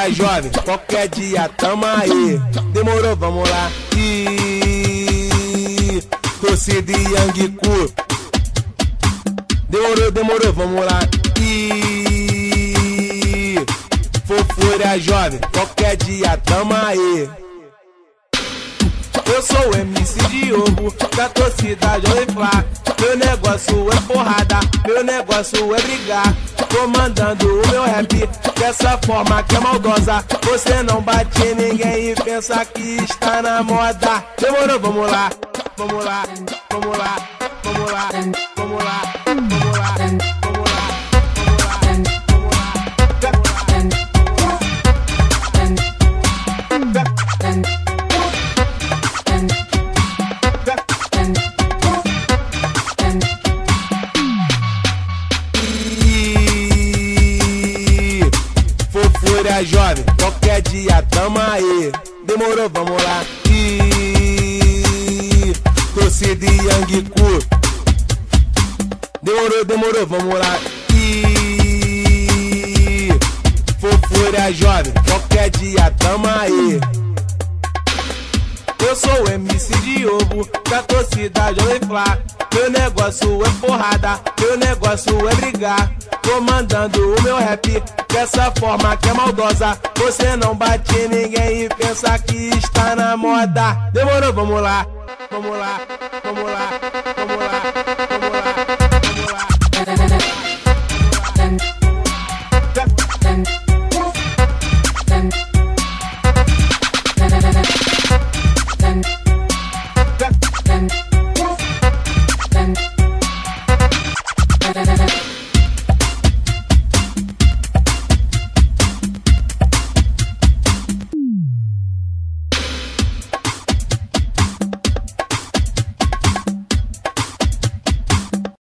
Fofura jovem, qualquer dia tamo aí. Demorou, vamos lá. Torcida e Angico. Demorou, vamos lá. Fofura jovem, qualquer dia tamo aí. Eu sou o MC Diogo, da torcida Jovem Flá. Meu negócio é porrada, meu negócio é brigar. Comandando o meu rap dessa forma que é maldosa. Você não bate em ninguém e pensa que está na moda. Demorou, vamos lá, vamos lá, vamos lá, vamos lá, vamos lá, vamos lá, vamos lá. Fofura jovem, qualquer dia tamo aí. Demorou, vamos lá. Torcida e Angico. Demorou, vamos lá. Fofura jovem, qualquer dia tamo aí. Eu sou o MC Diogo, da torcida Jovem Flá. Meu negócio é porrada, meu negócio é brigar. Comandando o meu rap dessa forma que é maldosa. Você não bate em ninguém e pensa que está na moda. Demorou, vamos lá, vamos lá, vamos lá.